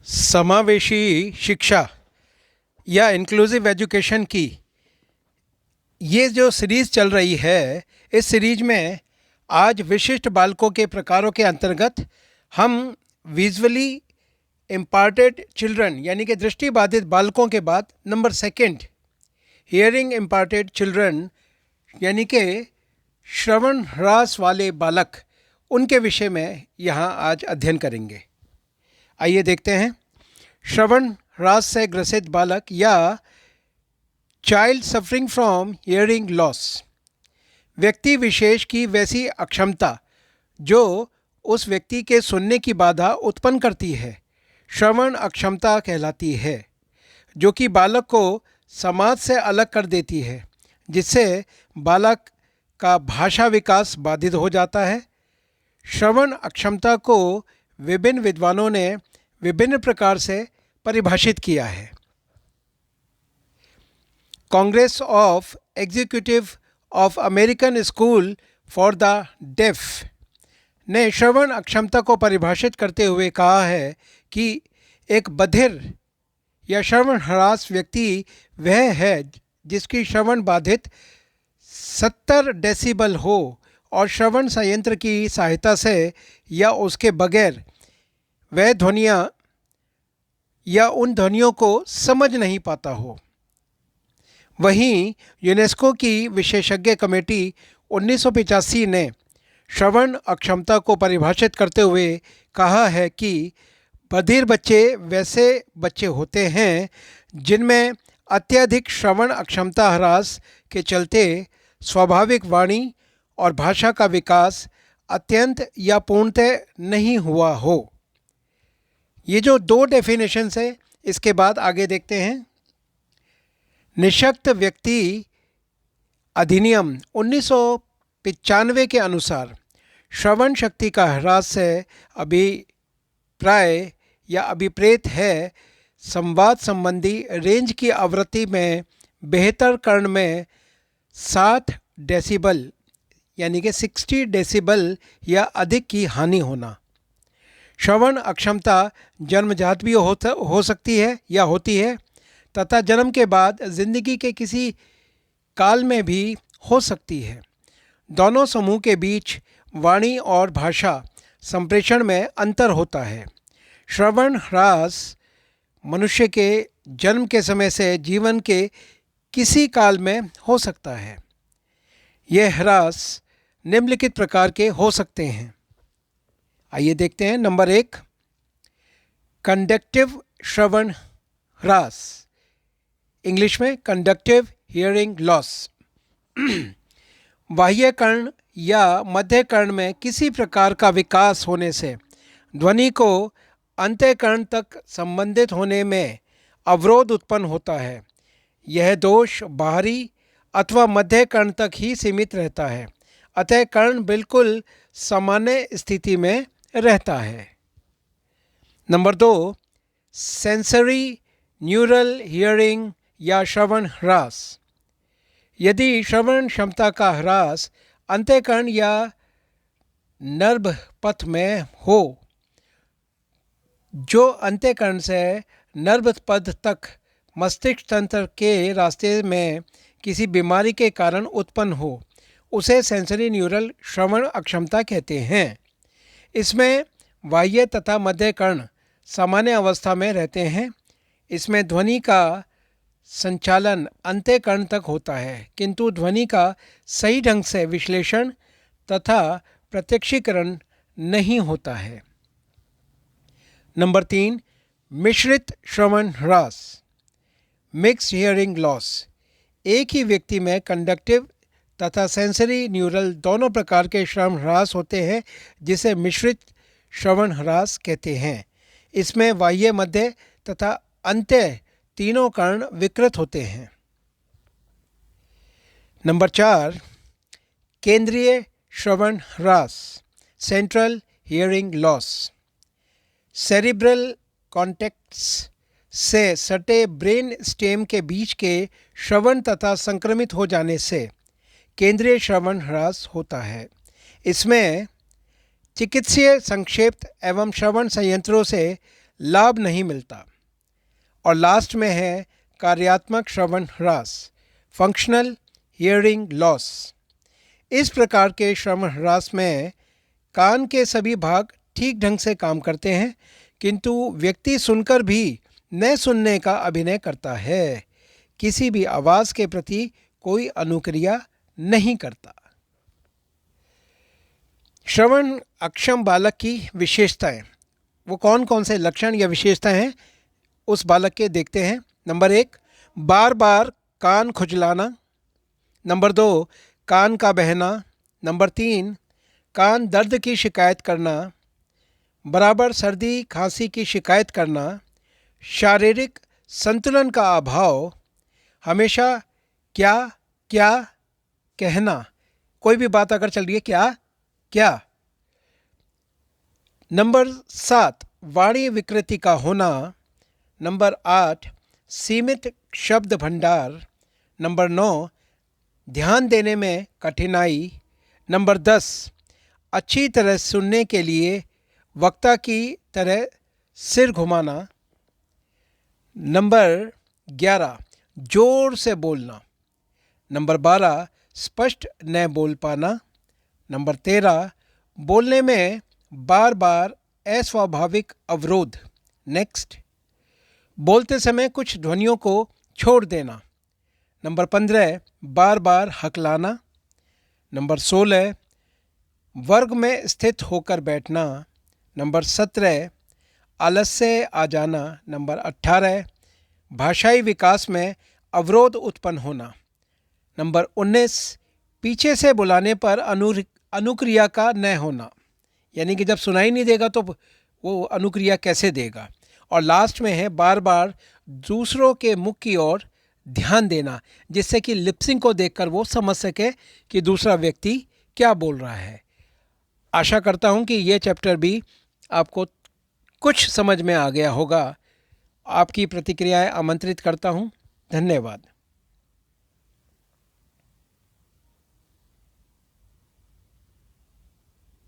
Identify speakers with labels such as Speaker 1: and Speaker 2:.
Speaker 1: समावेशी शिक्षा या इंक्लूसिव एजुकेशन की ये जो सीरीज़ चल रही है, इस सीरीज में आज विशिष्ट बालकों के प्रकारों के अंतर्गत हम विजुअली इम्पार्टेड चिल्ड्रन यानी कि दृष्टिबाधित बालकों के बाद number second hearing imparted children यानी कि श्रवण ह्रास वाले बालक, उनके विषय में यहाँ आज अध्ययन करेंगे। आइए देखते हैं। श्रवण ह्रास से ग्रसित बालक या child suffering from hearing loss, व्यक्ति विशेष की वैसी अक्षमता जो उस व्यक्ति के सुनने की बाधा उत्पन्न करती है, श्रवण अक्षमता कहलाती है, जो कि बालक को समाज से अलग कर देती है, जिससे बालक का भाषा विकास बाधित हो जाता है। श्रवण अक्षमता को विभिन्न विद्वानों ने विभिन्न प्रकार से परिभाषित किया है। Congress of Executive of American School for the Deaf ने श्रवण अक्षमता को परिभाषित करते हुए कहा है कि एक बधिर या श्रवण ह्रास व्यक्ति वह है जिसकी श्रवण बाधित 70 डेसिबल हो और श्रवण संयंत्र की सहायता से या उसके बगैर वह ध्वनियाँ या उन ध्वनियों को समझ नहीं पाता हो। वहीं यूनेस्को की विशेषज्ञ कमेटी 1985 ने श्रवण अक्षमता को परिभाषित करते हुए कहा है कि बधिर बच्चे वैसे बच्चे होते हैं जिनमें अत्यधिक श्रवण अक्षमता ह्रास के चलते स्वाभाविक वाणी और भाषा का विकास अत्यंत या पूर्णतः नहीं हुआ हो। ये जो दो डेफिनेशंस है, इसके बाद आगे देखते हैं। निःशक्त व्यक्ति अधिनियम 1995 के अनुसार श्रवण शक्ति का ह्रास से अभिप्राय या अभिप्रेत है संवाद संबंधी रेंज की आवृत्ति में बेहतर कर्ण में 60 डेसिबल यानी कि 60 डेसिबल या अधिक की हानि होना। श्रवण अक्षमता जन्मजात भी हो सकती है या होती है तथा जन्म के बाद जिंदगी के किसी काल में भी हो सकती है। दोनों समूह के बीच वाणी और भाषा संप्रेषण में अंतर होता है। श्रवण ह्रास मनुष्य के जन्म के समय से जीवन के किसी काल में हो सकता है। यह ह्रास निम्नलिखित प्रकार के हो सकते हैं। आइए देखते हैं। नंबर 1, कंडक्टिव श्रवण ह्रास, इंग्लिश में कंडक्टिव हियरिंग लॉस। बाह्य कर्ण या मध्य कर्ण में किसी प्रकार का विकास होने से ध्वनि को अंतःकर्ण तक संबंधित होने में अवरोध उत्पन्न होता है। यह दोष बाहरी अथवा मध्य कर्ण तक ही सीमित रहता है, अतः कर्ण बिल्कुल सामान्य स्थिति में रहता है। नंबर 2, सेंसरी न्यूरल हियरिंग या श्रवण ह्रास। यदि श्रवण क्षमता का ह्रास अंतःकरण या नर्भ पथ में हो, जो अंतःकरण से नर्भ पथ तक मस्तिष्क तंत्र के रास्ते में किसी बीमारी के कारण उत्पन्न हो, उसे सेंसरी न्यूरल श्रवण अक्षमता कहते हैं। इसमें बाह्य तथा मध्य कर्ण सामान्य अवस्था में रहते हैं। इसमें ध्वनि का संचालन अंतःकरण तक होता है, किंतु ध्वनि का सही ढंग से विश्लेषण तथा प्रत्यक्षीकरण नहीं होता है। नंबर 3, मिश्रित श्रवण ह्रास, मिक्स्ड हियरिंग लॉस। एक ही व्यक्ति में कंडक्टिव तथा सेंसरी न्यूरल दोनों प्रकार के श्रवण ह्रास होते हैं, जिसे मिश्रित श्रवण ह्रास कहते हैं। इसमें बाह्य, मध्य तथा अंत्य तीनों कर्ण विकृत होते हैं। नंबर 4, केंद्रीय श्रवण ह्रास, central hearing loss. Cerebral cortex से सटे ब्रेन स्टेम के बीच के श्रवण तथा संक्रमित हो जाने से केंद्रीय श्रवण ह्रास होता है। इसमें चिकित्सीय संक्षेप एवं श्रवण संयंत्रों से लाभ नहीं मिलता। और लास्ट में है कार्यात्मक श्रवण ह्रास, फंक्शनल हियरिंग लॉस। इस प्रकार के श्रवण ह्रास में कान के सभी भाग ठीक ढंग से काम करते हैं, किंतु व्यक्ति सुनकर भी न सुनने का अभिनय करता है, किसी भी आवाज़ के प्रति कोई अनुक्रिया नहीं करता। श्रवण अक्षम बालक की विशेषताएं, वो कौन कौन से लक्षण या विशेषताएं हैं उस बालक के देखते हैं। नंबर 1, बार बार कान खुजलाना। नंबर 2, कान का बहना। नंबर 3, कान दर्द की शिकायत करना, बराबर सर्दी खांसी की शिकायत करना, शारीरिक संतुलन का अभाव, हमेशा क्या क्या कहना, कोई भी बात अगर चल रही है क्या क्या। नंबर 7, वाणी विकृति का होना। नंबर 8, सीमित शब्द भंडार। नंबर 9, ध्यान देने में कठिनाई। नंबर 10, अच्छी तरह सुनने के लिए वक्ता की तरह सिर घुमाना। नंबर 11, जोर से बोलना। नंबर 12, स्पष्ट न बोल पाना। नंबर 13, बोलने में बार बार अस्वाभाविक अवरोध। नेक्स्ट, बोलते समय कुछ ध्वनियों को छोड़ देना। नंबर 15, बार बार हकलाना। नंबर 16, वर्ग में स्थित होकर बैठना। नंबर 17, आलस्य आ जाना। नंबर 18, भाषाई विकास में अवरोध उत्पन्न होना। नंबर 19, पीछे से बुलाने पर अनुक्रिया का न होना, यानी कि जब सुनाई नहीं देगा तो वो अनुक्रिया कैसे देगा। और लास्ट में है बार बार दूसरों के मुख की ओर ध्यान देना, जिससे कि लिपसिंग को देखकर वो समझ सके कि दूसरा व्यक्ति क्या बोल रहा है। आशा करता हूँ कि ये चैप्टर भी आपको कुछ समझ में आ गया होगा। आपकी प्रतिक्रियाएं आमंत्रित करता हूँ। धन्यवाद।